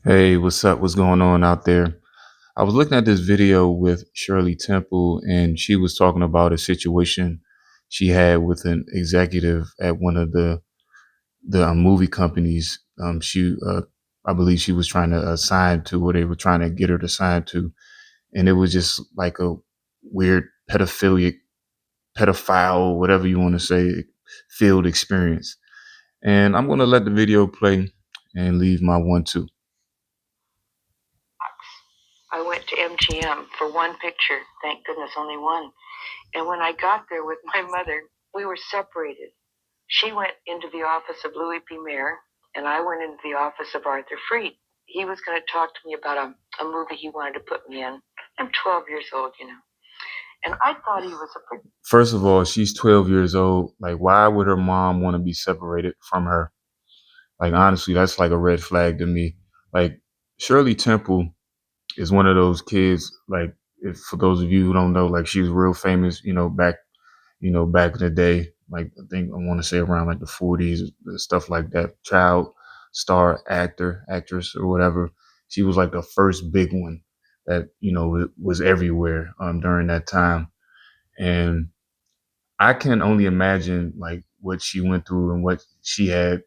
Hey, what's up? What's going on out there? I was looking at this video with Shirley Temple, and she was talking about a situation she had with an executive at one of the movie companies. I believe she was trying to sign to, or they were trying to get her to sign to, and it was just like a weird pedophile, whatever you want to say, field experience. And I'm gonna let the video play and leave my 1-2. I went to MGM for one picture. Thank goodness, only one. And when I got there with my mother, we were separated. She went into the office of Louis B. Mayer, and I went into the office of Arthur Freed. He was going to talk to me about a movie he wanted to put me in. I'm 12 years old. And I thought he was a pretty. First of all, she's 12 years old. Like, why would her mom want to be separated from her? Like, honestly, that's like a red flag to me. Like, Shirley Temple is one of those kids. Like, if for those of you who don't know, like she was real famous, back in the day. Like, I think I want to say around like the 40s, stuff like that. Child star actress, or whatever. She was like the first big one that was everywhere during that time, and I can only imagine like what she went through and what she had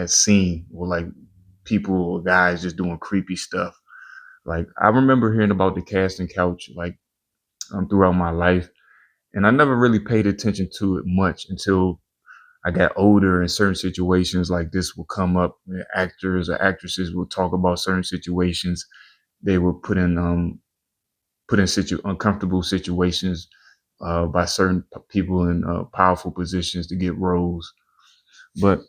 seen, or like people or guys just doing creepy stuff. Like, I remember hearing about the casting couch like throughout my life, and I never really paid attention to it much until I got older, and certain situations like this will come up where actors or actresses will talk about certain situations they were put in uncomfortable situations by certain people in powerful positions to get roles. But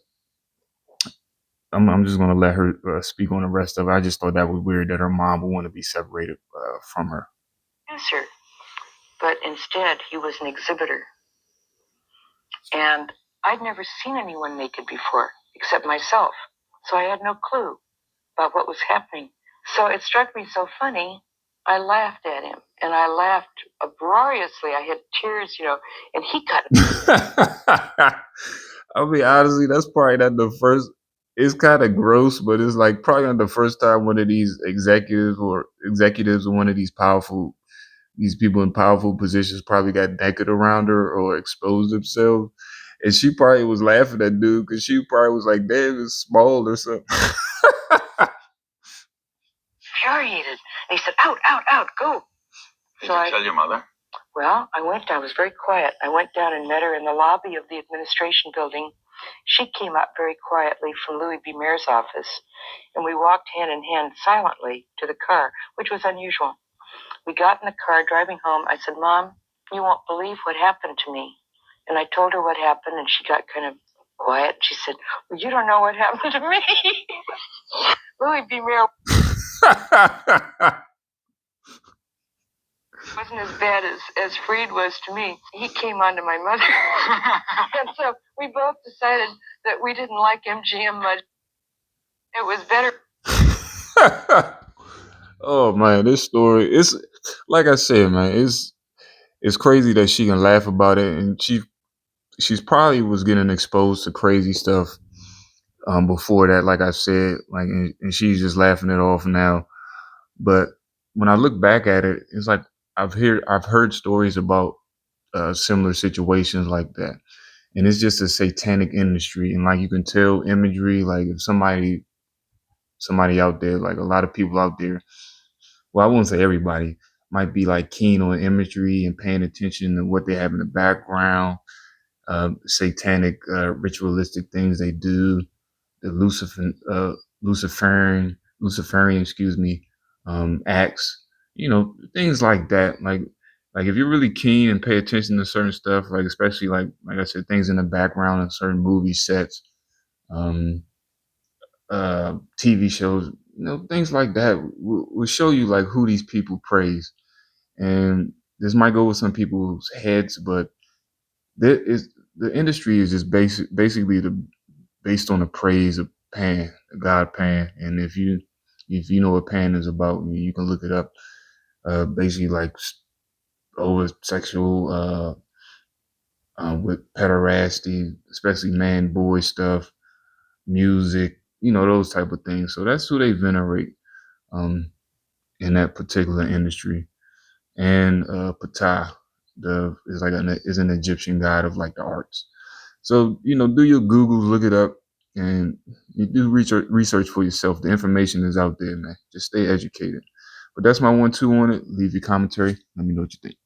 I'm just gonna let her speak on the rest of it. I just thought that was weird that her mom would want to be separated from her. Producer, but instead he was an exhibitor. And I'd never seen anyone naked before, except myself. So I had no clue about what was happening. So it struck me so funny, I laughed at him. And I laughed uproariously. I had tears, and he got I mean, honestly, that's probably not the first. It's kind of gross, but it's like probably not the first time one of these executives or one of these people in powerful positions probably got naked around her or exposed themselves. And she probably was laughing at dude because she probably was like, damn, it's small or something. infuriated. And he said, out, out, out, go. Did you tell your mother? Well, I was very quiet. I went down and met her in the lobby of the administration building. She came up very quietly from Louis B. Mayer's office, and we walked hand in hand silently to the car, which was unusual. We got in the car driving home. I said, Mom, you won't believe what happened to me. And I told her what happened, and she got kind of quiet. She said, well, you don't know what happened to me. Louis B. Mayer wasn't as bad as Freed was to me. He came on to my mother. And so we both decided that we didn't like MGM much. It was better. Oh man, this story, it's like I said, man, it's crazy that she can laugh about it, and she's probably was getting exposed to crazy stuff before that, like I said, like, and she's just laughing it off now. But when I look back at it, it's like I've heard stories about similar situations like that, and it's just a satanic industry, and like you can tell imagery, like if somebody out there, like a lot of people out there, well, I won't say everybody, might be like keen on imagery and paying attention to what they have in the background, satanic ritualistic things they do, the Luciferian, excuse me, acts, things like that. Like if you're really keen and pay attention to certain stuff, like especially like I said, things in the background of certain movie sets, um, TV shows, things like that will show you like who these people praise. And this might go with some people's heads, but there is the industry is just basically based on the praise of Pan, God Pan. And if you know what Pan is about, you can look it up. Basically like over sexual with pederasty, especially man boy stuff, music, those type of things. So that's who they venerate um, in that particular industry. And Ptah, the is an Egyptian god of like the arts. So do your Googles, look it up, and you do research for yourself. The information is out there, man. Just stay educated. But that's my 1-2 on it. Leave your commentary. Let me know what you think.